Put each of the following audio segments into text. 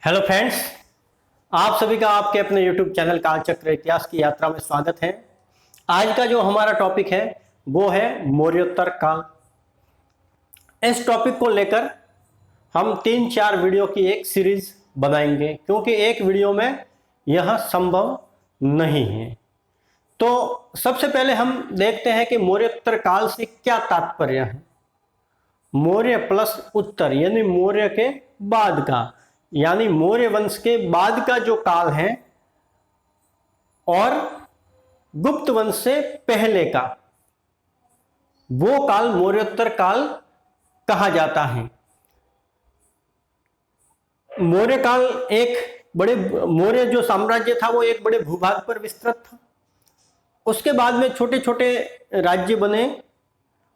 Hello friends, आप सभी का आपके अपने YouTube चैनल कालचक्र इतिहास की यात्रा में स्वागत है। आज का जो हमारा टॉपिक है वो है मौर्योत्तर काल। इस टॉपिक को लेकर हम 3-4 वीडियो की एक सीरीज बनाएंगे क्योंकि एक वीडियो में यह संभव नहीं है। तो सबसे पहले हम देखते हैं कि मौर्योत्तर काल से क्या तात्पर्य है। मौर्य प्लस उत्तर यानी मौर्य के बाद का, यानी मौर्य वंश के बाद का जो काल है और गुप्त वंश से पहले का, वो काल मौर्योत्तर काल कहा जाता है। मौर्य काल मौर्य जो साम्राज्य था वो एक बड़े भूभाग पर विस्तृत था। उसके बाद में छोटे छोटे राज्य बने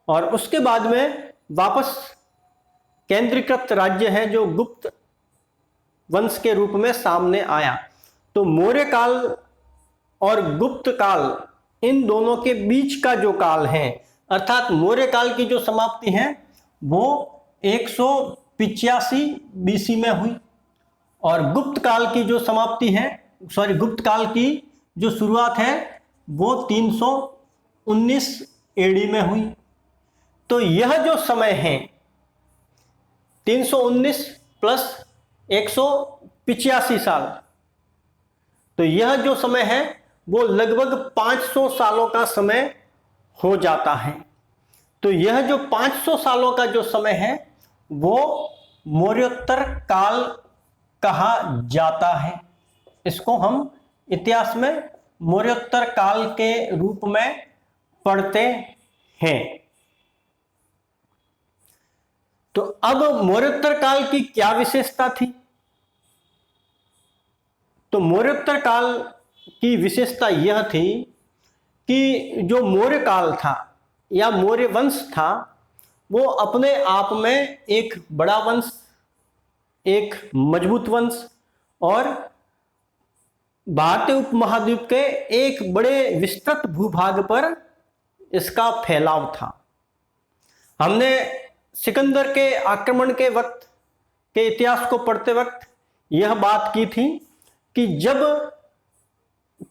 और उसके बाद में वापस केंद्रीकृत राज्य है जो गुप्त वंश के रूप में सामने आया। तो मौर्य काल और गुप्त काल इन दोनों के बीच का जो काल है, अर्थात मौर्य काल की जो समाप्ति है वो 185 बीसी में हुई और गुप्त काल की जो समाप्ति है, गुप्त काल की जो शुरुआत है वो 319 एडी में हुई। तो यह जो समय है 319 प्लस 185 साल, तो यह जो समय है वो लगभग 500 सालों का समय हो जाता है। तो यह जो 500 सालों का जो समय है वो मौर्योत्तर काल कहा जाता है। इसको हम इतिहास में मौर्योत्तर काल के रूप में पढ़ते हैं। तो अब मौर्योत्तर काल की क्या विशेषता थी? तो मौर्योत्तर काल की विशेषता यह थी कि जो मौर्य काल था या मौर्य वंश था वो अपने आप में एक बड़ा वंश, एक मजबूत वंश और भारतीय उपमहाद्वीप के एक बड़े विस्तृत भूभाग पर इसका फैलाव था। हमने सिकंदर के आक्रमण के वक्त के इतिहास को पढ़ते वक्त यह बात की थी कि जब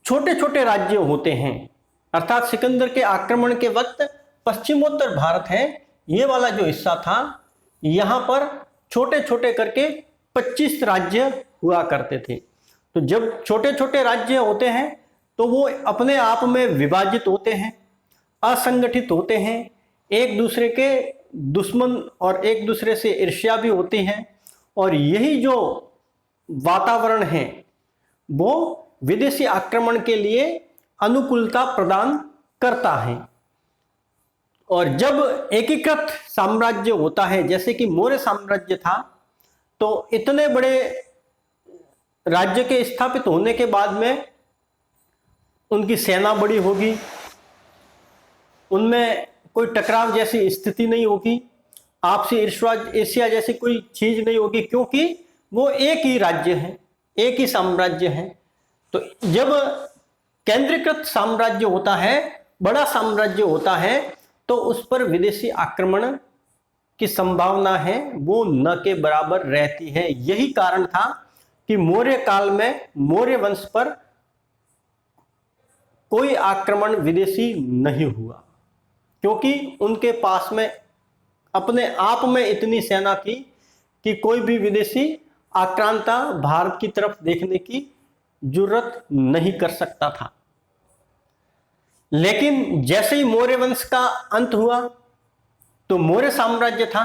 छोटे छोटे राज्य होते हैं, अर्थात सिकंदर के आक्रमण के वक्त पश्चिमोत्तर भारत है, ये वाला जो हिस्सा था, यहां पर छोटे छोटे करके 25 राज्य हुआ करते थे। तो जब छोटे छोटे राज्य होते हैं तो वो अपने आप में विभाजित होते हैं, असंगठित होते हैं, एक दूसरे के दुश्मन और एक दूसरे से ईर्ष्या भी होती है और यही जो वातावरण है वो विदेशी आक्रमण के लिए अनुकूलता प्रदान करता है। और जब एकीकृत साम्राज्य होता है, जैसे कि मौर्य साम्राज्य था, तो इतने बड़े राज्य के स्थापित होने के बाद में उनकी सेना बड़ी होगी, उनमें कोई टकराव जैसी स्थिति नहीं होगी, आपसी ईर्ष्या जैसी कोई चीज नहीं होगी, क्योंकि वो एक ही राज्य है, एक ही साम्राज्य है। तो जब केंद्रीकृत साम्राज्य होता है, बड़ा साम्राज्य होता है, तो उस पर विदेशी आक्रमण की संभावना है वो न के बराबर रहती है। यही कारण था कि मौर्य काल में मौर्य वंश पर कोई आक्रमण विदेशी नहीं हुआ, क्योंकि उनके पास में अपने आप में इतनी सेना थी कि कोई भी विदेशी आक्रांता भारत की तरफ देखने की जरूरत नहीं कर सकता था। लेकिन जैसे ही मौर्य वंश का अंत हुआ तो मौर्य साम्राज्य था,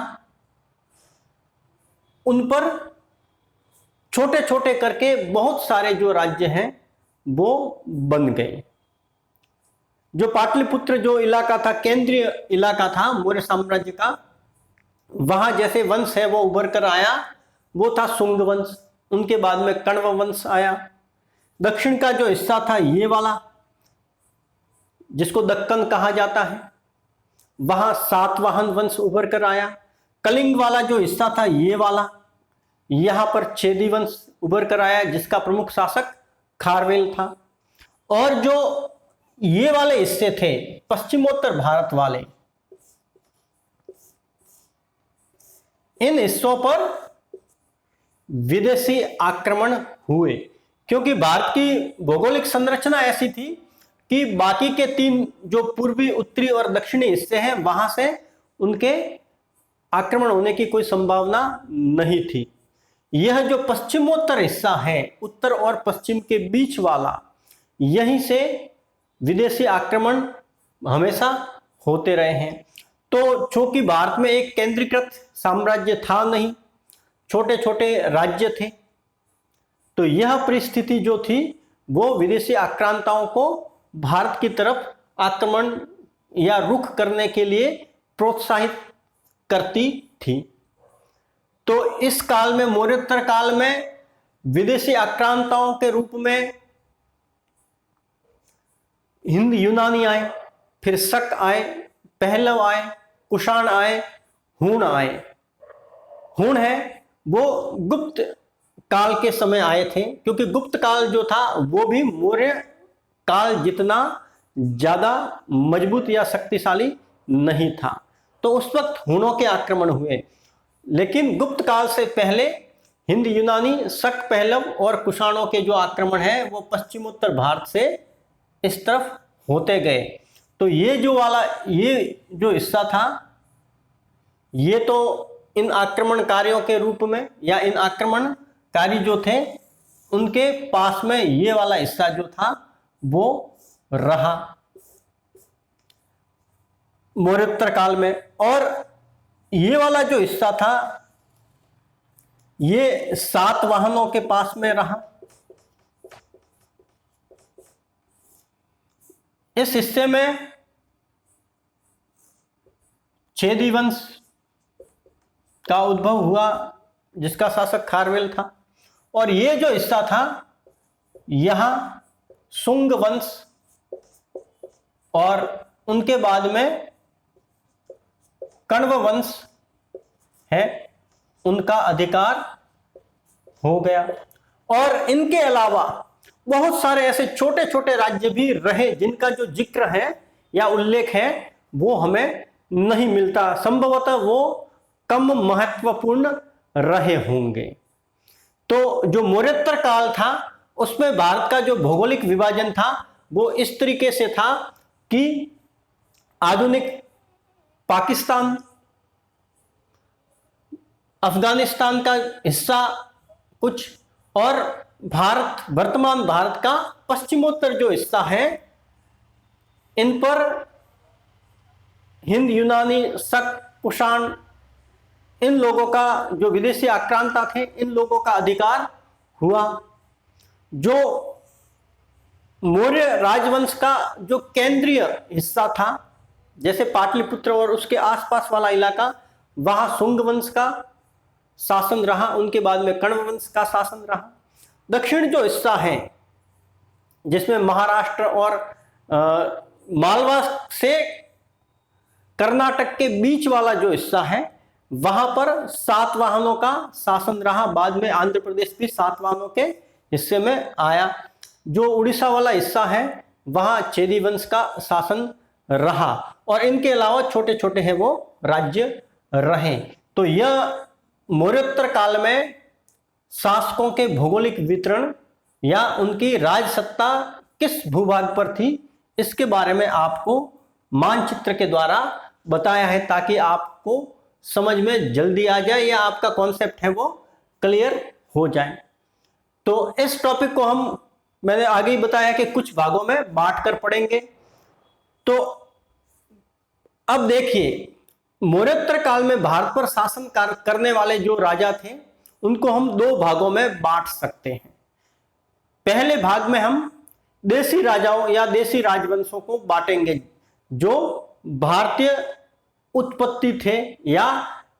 उन पर छोटे छोटे करके बहुत सारे जो राज्य हैं वो बन गए। जो पाटलिपुत्र जो इलाका था, केंद्रीय इलाका था मौर्य साम्राज्य का, वहां जैसे वंश है वो उभर कर आया, वो था शुंग वंश। उनके बाद में कण्व वंश आया। दक्षिण का जो हिस्सा था ये वाला, जिसको दक्कन कहा जाता है, वहां सातवाहन वंश उभर कर आया। कलिंग वाला जो हिस्सा था ये वाला, यहां पर चेदी वंश उभर कर आया, जिसका प्रमुख शासक खारवेल था। और जो ये वाले हिस्से थे पश्चिमोत्तर भारत वाले, इन हिस्सों पर विदेशी आक्रमण हुए, क्योंकि भारत की भौगोलिक संरचना ऐसी थी कि बाकी के 3 जो पूर्वी, उत्तरी और दक्षिणी हिस्से हैं वहां से उनके आक्रमण होने की कोई संभावना नहीं थी। यह जो पश्चिमोत्तर हिस्सा है, उत्तर और पश्चिम के बीच वाला, यहीं से विदेशी आक्रमण हमेशा होते रहे हैं। तो चूंकि भारत में एक केंद्रीकृत साम्राज्य था नहीं, छोटे छोटे राज्य थे, तो यह परिस्थिति जो थी वो विदेशी आक्रांताओं को भारत की तरफ आक्रमण या रुख करने के लिए प्रोत्साहित करती थी। तो इस काल में, मौर्योत्तर काल में, विदेशी आक्रांताओं के रूप में हिंद यूनानी आए, फिर शक आए, पहलव आए, कुषाण आए, हूण आए। हूण है वो गुप्त काल के समय आए थे, क्योंकि गुप्त काल जो था वो भी मौर्य काल जितना ज्यादा मजबूत या शक्तिशाली नहीं था, तो उस वक्त हूणों के आक्रमण हुए। लेकिन गुप्त काल से पहले हिंद यूनानी, शक, पहलव और कुषाणों के जो आक्रमण है वो पश्चिमोत्तर भारत से इस तरफ होते गए। तो ये जो हिस्सा था, ये तो इन आक्रमणकारियों के रूप में, या इन आक्रमणकारी जो थे उनके पास में ये वाला हिस्सा जो था वो रहा मौर्योत्तर काल में। और ये वाला जो हिस्सा था ये सातवाहनों के पास में रहा। इस हिस्से में चेदी वंश का उद्भव हुआ, जिसका शासक खारवेल था। और ये जो हिस्सा था, यहां शुंग वंश और उनके बाद में कण्व वंश है, उनका अधिकार हो गया। और इनके अलावा बहुत सारे ऐसे छोटे छोटे राज्य भी रहे जिनका जो जिक्र है या उल्लेख है वो हमें नहीं मिलता। संभवतः वो कम महत्वपूर्ण रहे होंगे। तो जो मौर्योत्तर काल था उसमें भारत का जो भौगोलिक विभाजन था वो इस तरीके से था कि आधुनिक पाकिस्तान, अफगानिस्तान का हिस्सा कुछ, और भारत, वर्तमान भारत का पश्चिमोत्तर जो हिस्सा है, इन पर हिंद यूनानी, शक, कुषाण, इन लोगों का, जो विदेशी आक्रांता थे, इन लोगों का अधिकार हुआ। जो मौर्य राजवंश का जो केंद्रीय हिस्सा था, जैसे पाटलिपुत्र और उसके आसपास वाला इलाका, वहां शुंग वंश का शासन रहा, उनके बाद में कण्व वंश का शासन रहा। दक्षिण जो हिस्सा है, जिसमें महाराष्ट्र और मालवा से कर्नाटक के बीच वाला जो हिस्सा है, वहां पर सातवाहनों का शासन रहा। बाद में आंध्र प्रदेश भी सातवाहनों के हिस्से में आया। जो उड़ीसा वाला हिस्सा है वहां चेदी वंश का शासन रहा, और इनके अलावा छोटे छोटे हैं वो राज्य रहे। तो यह मौर्योत्तर काल में शासकों के भौगोलिक वितरण या उनकी राजसत्ता किस भूभाग पर थी, इसके बारे में आपको मानचित्र के द्वारा बताया है, ताकि आपको समझ में जल्दी आ जाए या आपका कॉन्सेप्ट है वो क्लियर हो जाए। तो इस टॉपिक को मैंने आगे ही बताया कि कुछ भागों में बांट कर पढ़ेंगे। तो अब देखिए, मौर्योत्तर काल में भारत पर शासन करने वाले जो राजा थे उनको हम 2 भागों में बांट सकते हैं। पहले भाग में हम देसी राजाओं या देसी राजवंशों को बांटेंगे जो भारतीय उत्पत्ति थे या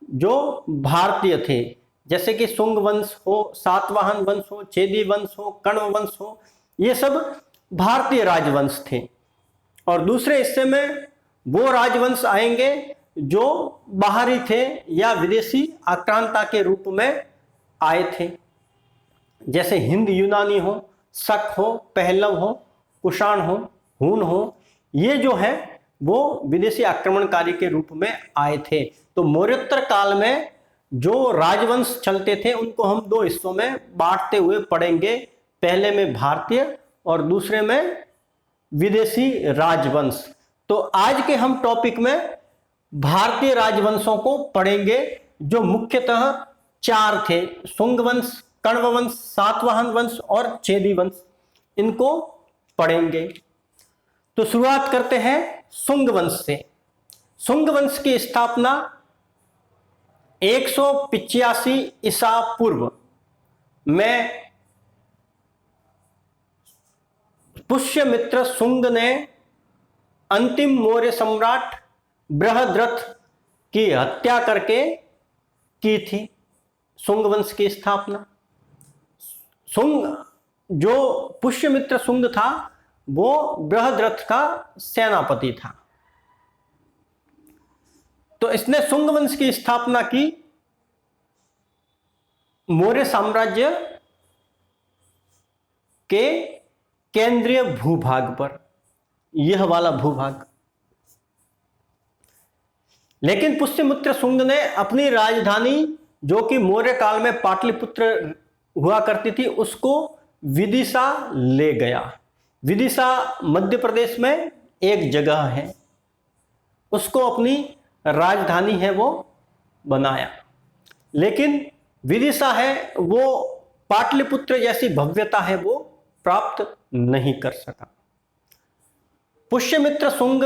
जो भारतीय थे, जैसे कि शुंग वंश हो, सातवाहन वंश हो, चेदी वंश हो, कण्व वंश हो, ये सब भारतीय राजवंश थे। और दूसरे हिस्से में वो राजवंश आएंगे जो बाहरी थे या विदेशी आक्रांता के रूप में आए थे, जैसे हिंद यूनानी हो, शक हो, पहलव हो, कुषाण हो, हूण हो, ये जो है वो विदेशी आक्रमणकारी के रूप में आए थे। तो मौर्योत्तर काल में जो राजवंश चलते थे उनको हम दो हिस्सों में बांटते हुए पढ़ेंगे, पहले में भारतीय और दूसरे में विदेशी राजवंश। तो आज के हम टॉपिक में भारतीय राजवंशों को पढ़ेंगे, जो मुख्यतः चार थे: शुंग वंश, कण्व वंश, सातवाहन वंश और चेदी वंश। इनको पढ़ेंगे। तो शुरुआत करते हैं शुंग वंश से। शुंग वंश की स्थापना 185 ईसा पूर्व में पुष्यमित्र शुंग ने अंतिम मौर्य सम्राट बृहद्रथ की हत्या करके की थी। शुंग वंश की स्थापना, शुंग जो पुष्यमित्र शुंग था वो बृहद्रथ का सेनापति था। तो इसने शुंग वंश की स्थापना की मौर्य साम्राज्य के केंद्रीय भूभाग पर, यह वाला भूभाग। लेकिन पुष्यमित्र शुंग ने अपनी राजधानी, जो कि मौर्य काल में पाटलिपुत्र हुआ करती थी, उसको विदिशा ले गया। विदिशा मध्य प्रदेश में एक जगह है, उसको अपनी राजधानी है वो बनाया। लेकिन विदिशा है वो पाटलिपुत्र जैसी भव्यता है वो प्राप्त नहीं कर सका। पुष्यमित्र शुंग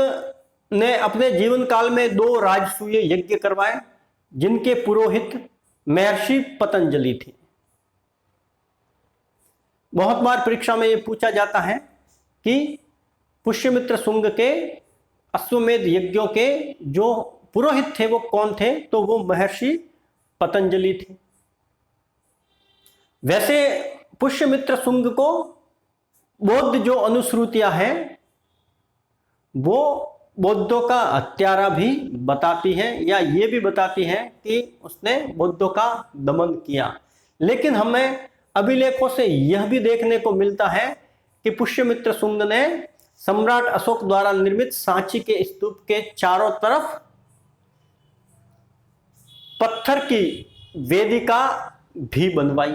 ने अपने जीवन काल में 2 राजसूय यज्ञ करवाए, जिनके पुरोहित महर्षि पतंजलि थे। बहुत बार परीक्षा में यह पूछा जाता है कि पुष्यमित्र शुंग के अश्वमेध यज्ञों के जो पुरोहित थे वो कौन थे, तो वो महर्षि पतंजलि थे। वैसे पुष्यमित्र शुंग को बौद्ध जो अनुश्रुतियां हैं वो बौद्धों का हत्यारा भी बताती है, या ये भी बताती है कि उसने बौद्धों का दमन किया। लेकिन हमें अभिलेखों से यह भी देखने को मिलता है कि पुष्यमित्र शुंग ने सम्राट अशोक द्वारा निर्मित सांची के स्तूप के चारों तरफ पत्थर की वेदिका भी बनवाई,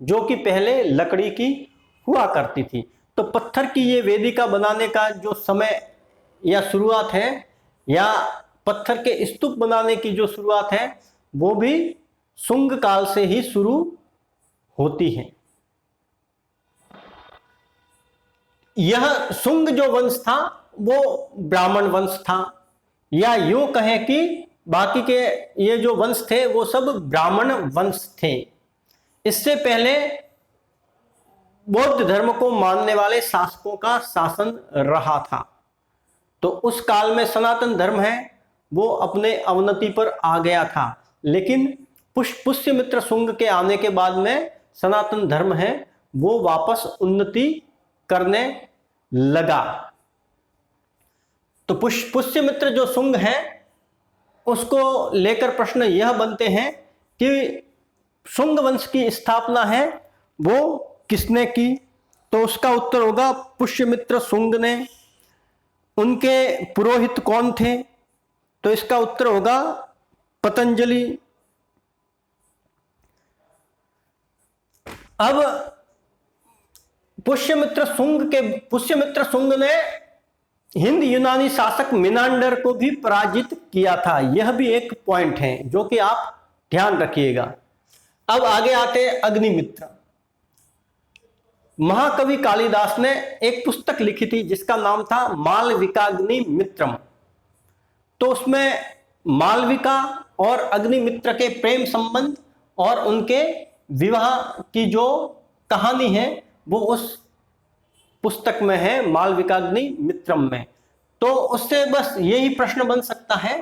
जो कि पहले लकड़ी की हुआ करती थी। तो पत्थर की ये वेदिका बनाने का जो समय या शुरुआत है, या पत्थर के स्तूप बनाने की जो शुरुआत है, वो भी शुंग काल से ही शुरू होती है। यह शुंग जो वंश था वो ब्राह्मण वंश था, या यूं कहें कि बाकी के ये जो वंश थे वो सब ब्राह्मण वंश थे। इससे पहले बौद्ध धर्म को मानने वाले शासकों का शासन रहा था। तो उस काल में सनातन धर्म है वो अपने अवनति पर आ गया था। लेकिन पुष्यमित्र शुंग के आने के बाद में सनातन धर्म है वो वापस उन्नति करने लगा। तो पुष्यमित्र जो शुंग है उसको लेकर प्रश्न यह बनते हैं कि शुंग वंश की स्थापना है वो किसने की, तो उसका उत्तर होगा पुष्यमित्र शुंग ने। उनके पुरोहित कौन थे, तो इसका उत्तर होगा पतंजलि। अब पुष्यमित्र शुंग ने हिंद यूनानी शासक मिनांडर को भी पराजित किया था। यह भी एक पॉइंट है जो कि आप ध्यान रखिएगा। अब आगे आते हैं अग्निमित्र। महाकवि कालिदास ने एक पुस्तक लिखी थी जिसका नाम था मालविकाग्निमित्रम। तो उसमें मालविका और अग्निमित्र के प्रेम संबंध और उनके विवाह की जो कहानी है वो उस पुस्तक में है, मालविकाग्निमित्रम में। तो उससे बस यही प्रश्न बन सकता है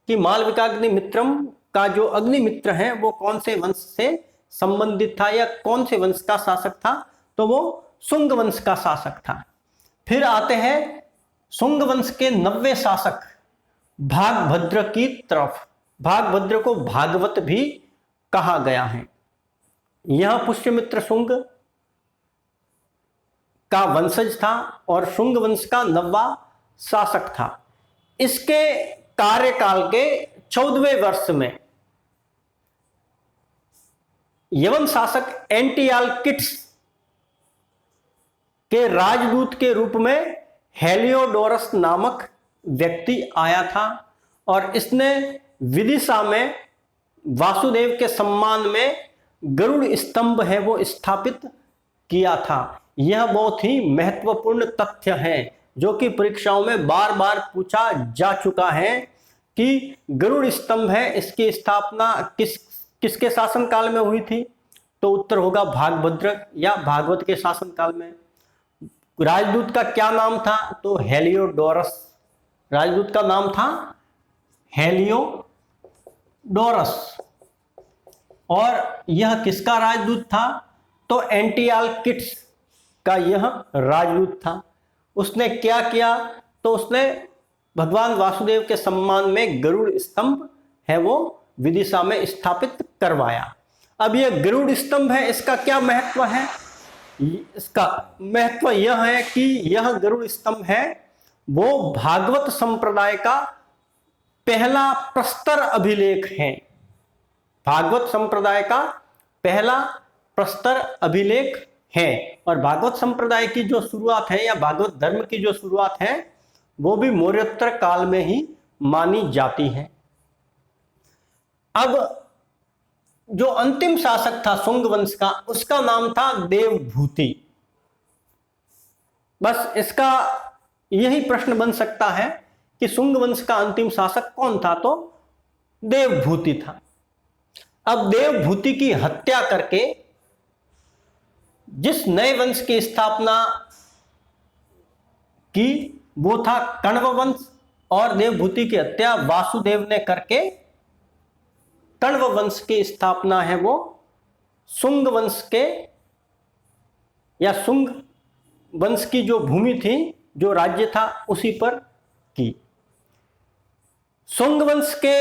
कि मालविकाग्निमित्रम का जो अग्निमित्र है वो कौन से वंश से संबंधित था या कौन से वंश का शासक था, तो वो शुंग वंश का शासक था। फिर आते हैं शुंग वंश के 90 शासक भागभद्र की तरफ। भागभद्र को भागवत भी कहा गया है। यह पुष्यमित्र शुंग का वंशज था और शुंग वंश का 90वां शासक था। इसके कार्यकाल के 14वें वर्ष में यवन शासक एंटियालकिट्स के राजदूत के रूप में हेलियोडोरस नामक व्यक्ति आया था और इसने विदिशा में वासुदेव के सम्मान में गरुड़ स्तंभ है वो स्थापित किया था। यह बहुत ही महत्वपूर्ण तथ्य है जो कि परीक्षाओं में बार बार पूछा जा चुका है कि गरुड़ स्तंभ है, इसकी स्थापना किसके शासनकाल में हुई थी? तो उत्तर होगा भागभद्र या भागवत के शासनकाल में। राजदूत का क्या नाम था? तो हेलियोडोरस। राजदूत का नाम था हेलियोडोरस। और यह किसका राजदूत था? तो एंटियालकिट्स का यह राजदूत था। उसने क्या किया? तो उसने भगवान वासुदेव के सम्मान में गरुड़ स्तंभ है वो विदिशा में स्थापित करवाया। अब यह गरुड़ स्तंभ है, इसका क्या महत्व है? इसका महत्व यह है कि यह गरुड़ स्तंभ है वो भागवत संप्रदाय का पहला प्रस्तर अभिलेख है। भागवत संप्रदाय का पहला प्रस्तर अभिलेख है। और भागवत संप्रदाय की जो शुरुआत है या भागवत धर्म की जो शुरुआत है वो भी मौर्योत्तर काल में ही मानी जाती है। अब जो अंतिम शासक था शुंग वंश का, उसका नाम था देवभूति। बस इसका यही प्रश्न बन सकता है कि शुंग वंश का अंतिम शासक कौन था? तो देवभूति था। अब देवभूति की हत्या करके जिस नए वंश की स्थापना की वो था कण्व वंश, और देवभूति की हत्या वासुदेव ने करके कण्व वंश की स्थापना है वो शुंग वंश के या शुंग वंश की जो भूमि थी, जो राज्य था, उसी पर की। शुंग वंश के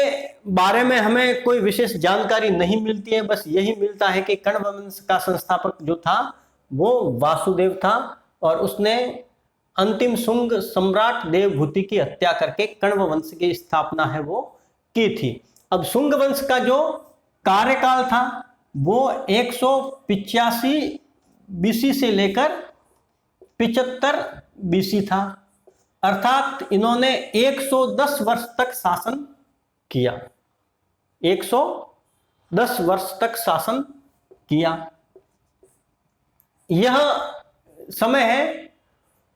बारे में हमें कोई विशेष जानकारी नहीं मिलती है, बस यही मिलता है कि कण्व वंश का संस्थापक जो था वो वासुदेव था और उसने अंतिम शुंग सम्राट देवभूति की हत्या करके कण्व वंश की स्थापना है वो की थी। अब शुंग वंश का जो कार्यकाल था वो 185 बीसी से लेकर 75 बीसी था, अर्थात इन्होंने 110 वर्ष तक शासन किया। 110 वर्ष तक शासन किया। यह समय है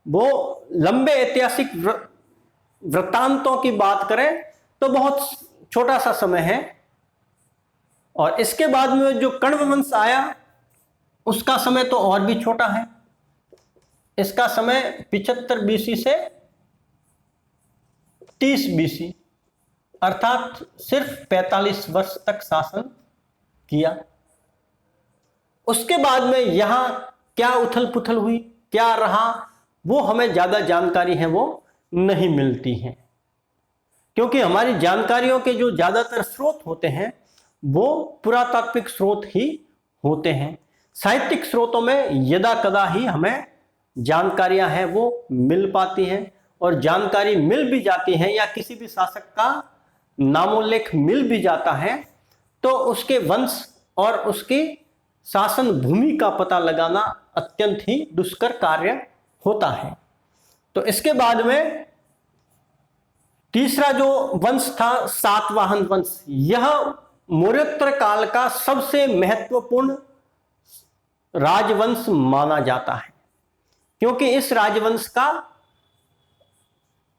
वो लंबे ऐतिहासिक वृत्तांतों की बात करें तो बहुत छोटा सा समय है। और इसके बाद में जो कण्व वंश आया उसका समय तो और भी छोटा है। इसका समय 75 बीसी से 30 बीसी, अर्थात सिर्फ 45 वर्ष तक शासन किया। उसके बाद में यहां क्या उथल पुथल हुई, क्या रहा, वो हमें ज्यादा जानकारी है वो नहीं मिलती है, क्योंकि हमारी जानकारियों के जो ज्यादातर स्रोत होते हैं वो पुरातात्विक स्रोत ही होते हैं। साहित्यिक स्रोतों में यदा कदा ही हमें जानकारियां हैं वो मिल पाती हैं, और जानकारी मिल भी जाती है या किसी भी शासक का नामोल्लेख मिल भी जाता है तो उसके वंश और उसकी शासन भूमि का पता लगाना अत्यंत ही दुष्कर कार्य होता है। तो इसके बाद में तीसरा जो वंश था सातवाहन वंश, यह मौर्योत्तर काल का सबसे महत्वपूर्ण राजवंश माना जाता है, क्योंकि इस राजवंश का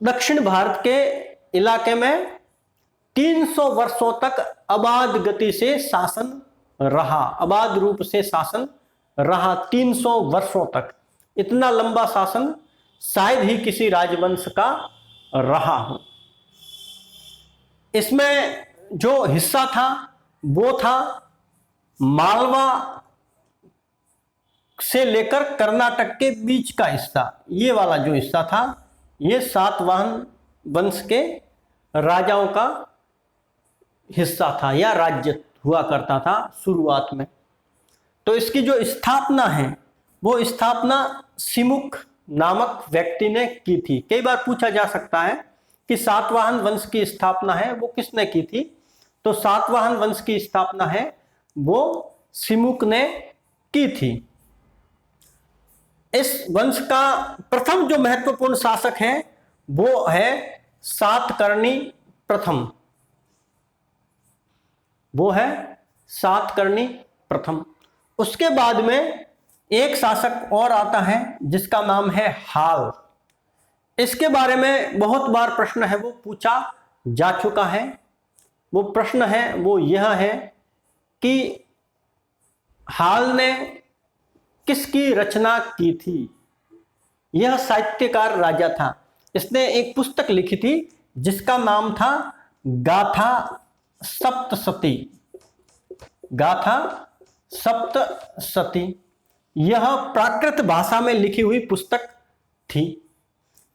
दक्षिण भारत के इलाके में 300 वर्षों तक अबाध गति से शासन रहा, अबाध रूप से शासन रहा 300 वर्षों तक। इतना लंबा शासन शायद ही किसी राजवंश का रहा हो। इसमें जो हिस्सा था वो था मालवा से लेकर कर्नाटक के बीच का हिस्सा। ये वाला जो हिस्सा था ये सातवाहन वंश के राजाओं का हिस्सा था या राज्य हुआ करता था शुरुआत में। तो इसकी जो स्थापना है वो स्थापना सिमुख नामक व्यक्ति ने की थी। कई बार पूछा जा सकता है कि सातवाहन वंश की स्थापना है वो किसने की थी। तो सातवाहन वंश की स्थापना है वो सिमुक ने की थी। इस वंश का प्रथम जो महत्वपूर्ण शासक है वो है सातकर्णी प्रथम, वो है सातकर्णी प्रथम। उसके बाद में एक शासक और आता है जिसका नाम है हाल। इसके बारे में बहुत बार प्रश्न है वो पूछा जा चुका है। वो प्रश्न है वो यह है कि हाल ने किसकी रचना की थी। यह साहित्यकार राजा था। इसने एक पुस्तक लिखी थी जिसका नाम था गाथा सप्तशती, गाथा सप्तशती। यह प्राकृत भाषा में लिखी हुई पुस्तक थी।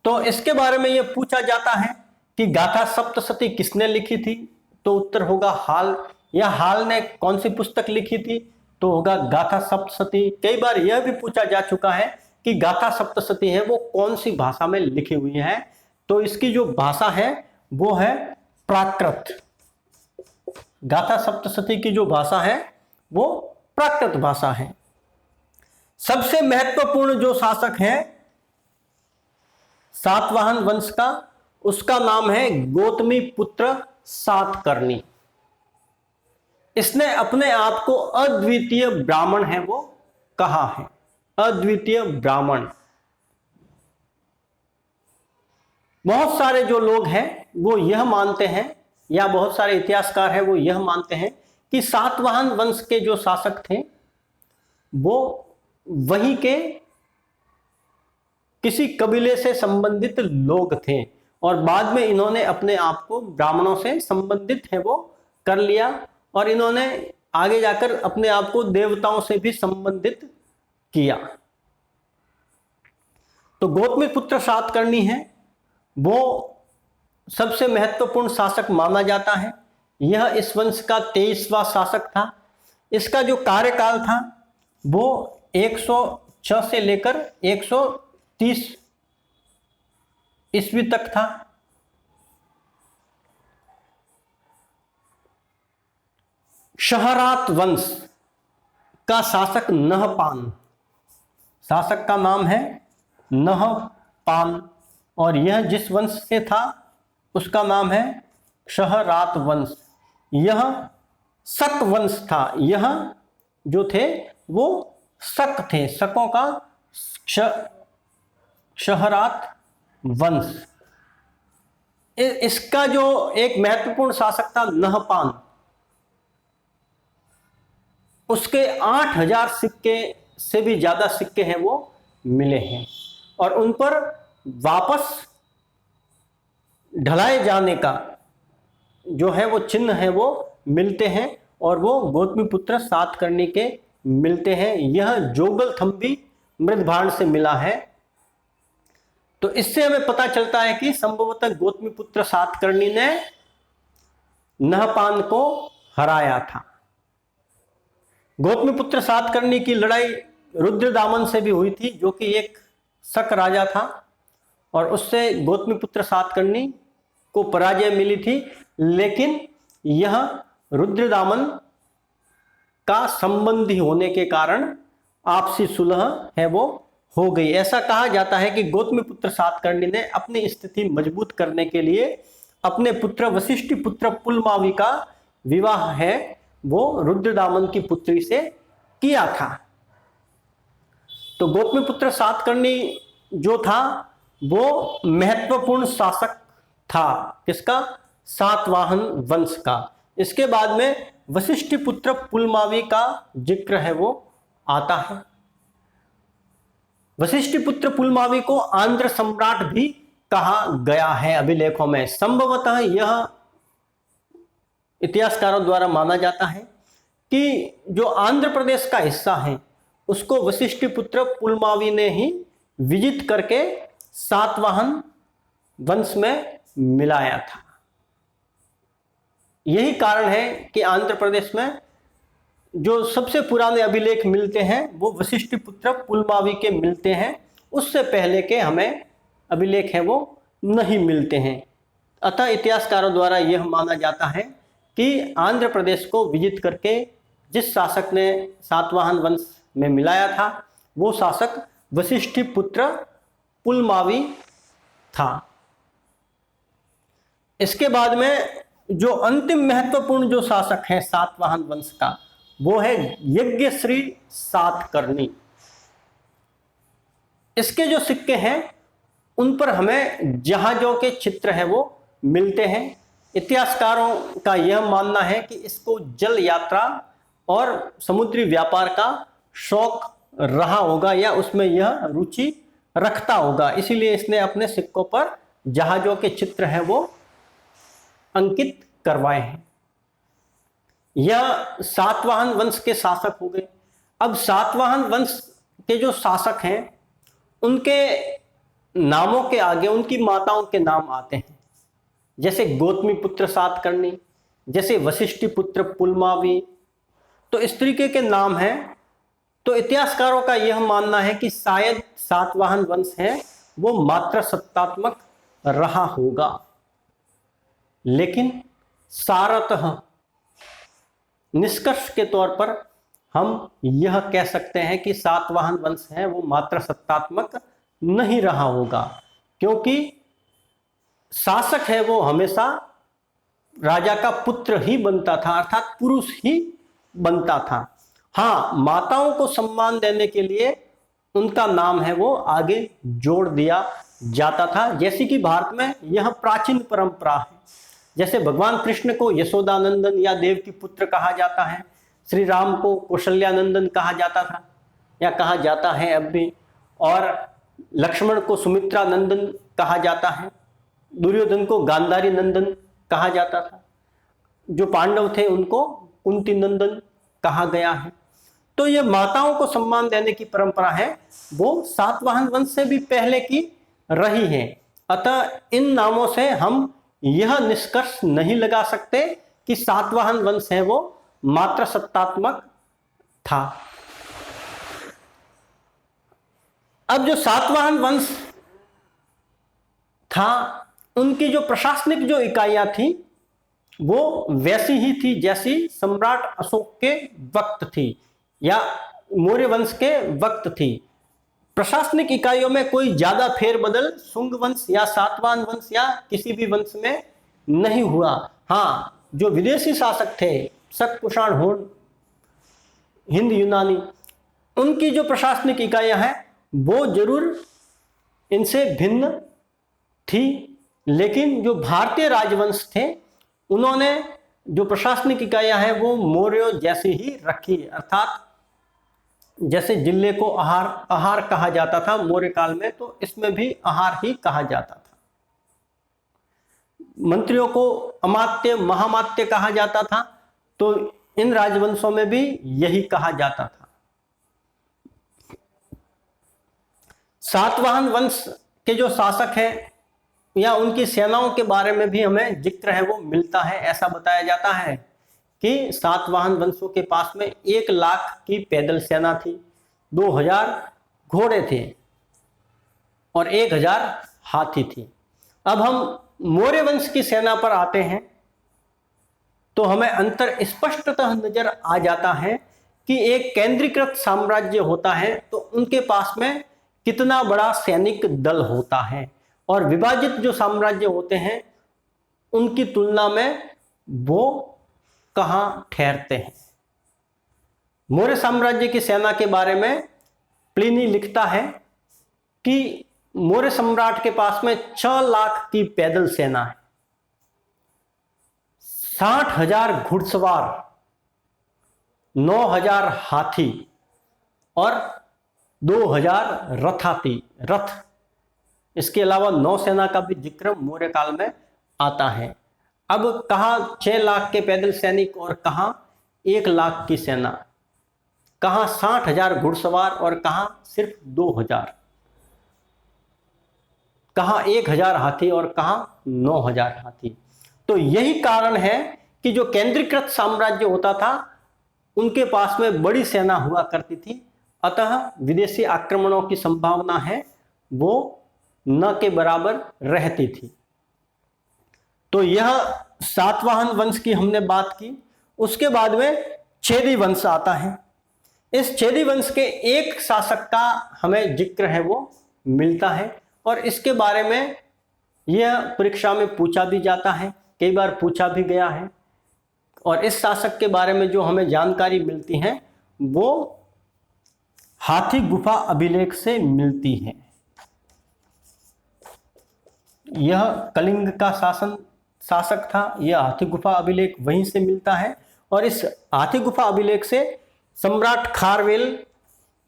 तो इसके बारे में यह पूछा जाता है कि गाथा सप्तशती किसने लिखी थी, तो उत्तर होगा हाल। या हाल ने कौन सी पुस्तक लिखी थी, तो होगा गाथा सप्तशती। कई बार यह भी पूछा जा चुका है कि गाथा सप्तशती है वो कौन सी भाषा में लिखी हुई है, तो इसकी जो भाषा है वो है प्राकृत। गाथा सप्तशती की जो भाषा है वो प्राकृत भाषा है। सबसे महत्वपूर्ण जो शासक है सातवाहन वंश का, उसका नाम है गौतमी पुत्र सातकर्णी। इसने अपने आप को अद्वितीय ब्राह्मण है वो कहा है, अद्वितीय ब्राह्मण। बहुत सारे जो लोग हैं वो यह मानते हैं, या बहुत सारे इतिहासकार हैं वो यह मानते हैं कि सातवाहन वंश के जो शासक थे वो वहीं के किसी कबीले से संबंधित लोग थे, और बाद में इन्होंने अपने आप को ब्राह्मणों से संबंधित है वो कर लिया, और इन्होंने आगे जाकर अपने आप को देवताओं से भी संबंधित किया। तो गौतमी पुत्र सातकर्णी है वो सबसे महत्वपूर्ण शासक माना जाता है। यह इस वंश का 23वां शासक था। इसका जो कार्यकाल था वो 106 से लेकर 130 ईस्वी तक था। शहरात वंश का शासक नहपान, शासक का नाम है नहपान, और यह जिस वंश से था उसका नाम है शहरात वंश। यह शक वंश था। यह जो थे वो शक थे, शकों का शहरात वंश। इसका जो एक महत्वपूर्ण शासक था नहपान, उसके 8000 सिक्के से भी ज्यादा सिक्के हैं वो मिले हैं, और उन पर वापस ढलाए जाने का जो है वो चिन्ह है वो मिलते हैं, और वो गौतमी पुत्र सातकर्णी के मिलते हैं। यह जोगल थंबी मृदभांड से मिला है। तो इससे हमें पता चलता है कि संभवतः गौतमी पुत्र सातकर्णी ने नहपान को हराया था। गौतमी पुत्र सातकर्णी की लड़ाई रुद्रदामन से भी हुई थी, जो कि एक शक राजा था, और उससे गौतमी पुत्र सातकर्णी को पराजय मिली थी। लेकिन यह रुद्रदामन का संबंधी होने के कारण आपसी सुलह है वो हो गई। ऐसा कहा जाता है कि गौतमी पुत्र सातकर्णी ने अपनी स्थिति मजबूत करने के लिए अपने पुत्र वशिष्ठ पुत्र पुलमावी का विवाह है वो रुद्रदामन की पुत्री से किया था। तो गौतमी पुत्र सातकर्णी जो था वो महत्वपूर्ण शासक था, किसका? सातवाहन वंश का। इसके बाद में वशिष्ठ पुत्र पुलमावी का जिक्र है वो आता है। वशिष्ठ पुत्र पुलमावी को आंध्र सम्राट भी कहा गया है अभिलेखों में। संभवतः यह इतिहासकारों द्वारा माना जाता है कि जो आंध्र प्रदेश का हिस्सा है उसको वशिष्ठ पुत्र पुलमावी ने ही विजित करके सातवाहन वंश में मिलाया था। यही कारण है कि आंध्र प्रदेश में जो सबसे पुराने अभिलेख मिलते हैं वो वशिष्ठ पुत्र पुलमावी के मिलते हैं। उससे पहले के हमें अभिलेख हैं वो नहीं मिलते हैं। अतः इतिहासकारों द्वारा यह माना जाता है कि आंध्र प्रदेश को विजित करके जिस शासक ने सातवाहन वंश में मिलाया था वो शासक वशिष्ठी पुत्र पुलमावी था। इसके बाद में जो अंतिम महत्वपूर्ण जो शासक है सातवाहन वंश का वो है यज्ञश्री सातकर्णी। इसके जो सिक्के हैं उन पर हमें जहाजों के चित्र है वो मिलते हैं। इतिहासकारों का यह मानना है कि इसको जल यात्रा और समुद्री व्यापार का शौक रहा होगा या उसमें यह रुचि रखता होगा, इसीलिए इसने अपने सिक्कों पर जहाजों के चित्र हैं वो अंकित करवाए हैं। यह सातवाहन वंश के शासक हो गए। अब सातवाहन वंश के जो शासक हैं उनके नामों के आगे उनकी माताओं के नाम आते हैं, जैसे गौतमी पुत्र सातकर्णी, जैसे वशिष्ठी पुत्र पुलमावी, तो इस तरीके के नाम हैं। तो इतिहासकारों का यह मानना है कि शायद सातवाहन वंश है वो मात्र सत्तात्मक रहा होगा, लेकिन सारतः निष्कर्ष के तौर पर हम यह कह सकते हैं कि सातवाहन वंश है वो मात्र सत्तात्मक नहीं रहा होगा, क्योंकि शासक है वो हमेशा राजा का पुत्र ही बनता था, अर्थात पुरुष ही बनता था। हाँ, माताओं को सम्मान देने के लिए उनका नाम है वो आगे जोड़ दिया जाता था, जैसे कि भारत में यह प्राचीन परंपरा है। जैसे भगवान कृष्ण को यशोदानंदन या देवकी पुत्र कहा जाता है, श्री राम को कौशल्यानंदन कहा जाता था या कहा जाता है अब भी, और लक्ष्मण को सुमित्रा नंदन कहा जाता है, दुर्योधन को गांधारी नंदन कहा जाता था, जो पांडव थे उनको कुंती नंदन कहा गया है। तो ये माताओं को सम्मान देने की परंपरा है वो सातवाहन वंश से भी पहले की रही है। अतः इन नामों से हम यह निष्कर्ष नहीं लगा सकते कि सातवाहन वंश है वो मात्र सत्तात्मक था। अब जो सातवाहन वंश था उनकी जो प्रशासनिक जो इकाइयां थी वो वैसी ही थी जैसी सम्राट अशोक के वक्त थी या मौर्य वंश के वक्त थी। प्रशासनिक इकाइयों में कोई ज्यादा फेरबदल शुंग वंश या सातवाहन वंश या किसी भी वंश में नहीं हुआ। हाँ, जो विदेशी शासक थे शक, कुषाण, होड़, हिंद यूनानी, उनकी जो प्रशासनिक इकाइयां हैं वो जरूर इनसे भिन्न थी, लेकिन जो भारतीय राजवंश थे उन्होंने जो प्रशासनिक इकाइयां हैं वो मौर्यों जैसी ही रखी, अर्थात जैसे जिले को आहार कहा जाता था मौर्य काल में, तो इसमें भी आहार ही कहा जाता था। मंत्रियों को अमात्य महामात्य कहा जाता था, तो इन राजवंशों में भी यही कहा जाता था। सातवाहन वंश के जो शासक हैं या उनकी सेनाओं के बारे में भी हमें जिक्र है वो मिलता है। ऐसा बताया जाता है कि सातवाहन वंशों के पास में 1 लाख की पैदल सेना थी, 2000 घोड़े थे और 1000 हाथी थी। अब हम मौर्य वंश की सेना पर आते हैं तो हमें अंतर स्पष्टतः नजर आ जाता है कि एक केंद्रीकृत साम्राज्य होता है तो उनके पास में कितना बड़ा सैनिक दल होता है, और विभाजित जो साम्राज्य होते हैं उनकी तुलना में वो कहां ठहरते हैं। मौर्य साम्राज्य की सेना के बारे में प्लिनी लिखता है कि मौर्य सम्राट के पास में 6 लाख की पैदल सेना है, 60,000 घुड़सवार, 9,000 हाथी और 2,000 रथ। इसके अलावा नौसेना का भी जिक्र मौर्य काल में आता है। अब कहां 6 लाख के पैदल सैनिक और कहां 1 लाख की सेना, कहां 60,000 घुड़सवार और कहां सिर्फ 2,000, कहां 1,000 हाथी और कहां 9,000 हाथी। तो यही कारण है कि जो केंद्रीकृत साम्राज्य होता था उनके पास में बड़ी सेना हुआ करती थी, अतः विदेशी आक्रमणों की संभावना है वो न के बराबर रहती थी। तो यह सातवाहन वंश की हमने बात की। उसके बाद में छेदी वंश आता है। इस छेदी वंश के एक शासक का हमें जिक्र है वो मिलता है, और इसके बारे में यह परीक्षा में पूछा भी जाता है, कई बार पूछा भी गया है। और इस शासक के बारे में जो हमें जानकारी मिलती है वो हाथी गुफा अभिलेख से मिलती है। यह कलिंग का शासक था, यह हाथी गुफा अभिलेख वहीं से मिलता है। और इस हाथी गुफा अभिलेख से सम्राट खारवेल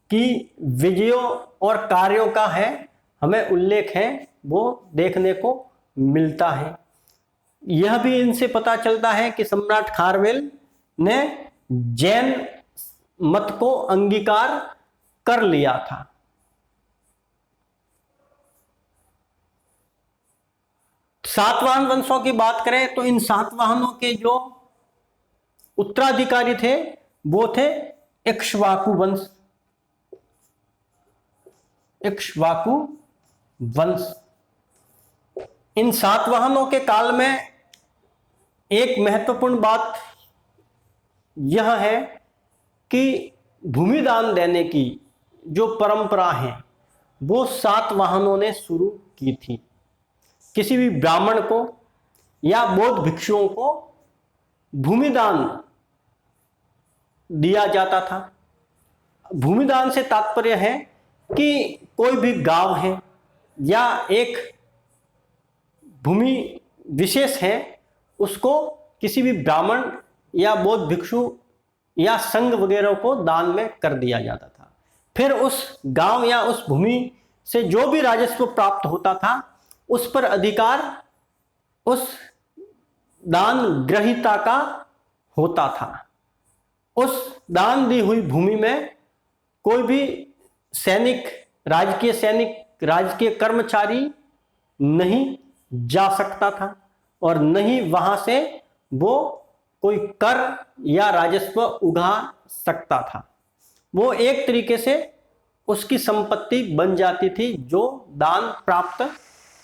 की विजयों और कार्यों का है हमें उल्लेख है वो देखने को मिलता है। यह भी इनसे पता चलता है कि सम्राट खारवेल ने जैन मत को अंगीकार कर लिया था। सातवाहन वंशों की बात करें तो इन सातवाहनों के जो उत्तराधिकारी थे वो थे इक्ष्वाकु वंश। इक्ष्वाकु वंश। इन सातवाहनों के काल में एक महत्वपूर्ण बात यह है कि भूमिदान देने की जो परंपरा है वो सातवाहनों ने शुरू की थी। किसी भी ब्राह्मण को या बौद्ध भिक्षुओं को भूमिदान दिया जाता था। भूमिदान से तात्पर्य है कि कोई भी गांव है या एक भूमि विशेष है उसको किसी भी ब्राह्मण या बौद्ध भिक्षु या संघ वगैरह को दान में कर दिया जाता था। फिर उस गांव या उस भूमि से जो भी राजस्व प्राप्त होता था उस पर अधिकार उस दान ग्रहीता का होता था। उस दान दी हुई भूमि में कोई भी सैनिक, राजकीय कर्मचारी नहीं जा सकता था और न ही वहां से वो कोई कर या राजस्व उगा सकता था। वो एक तरीके से उसकी संपत्ति बन जाती थी जो दान प्राप्त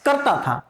करता था।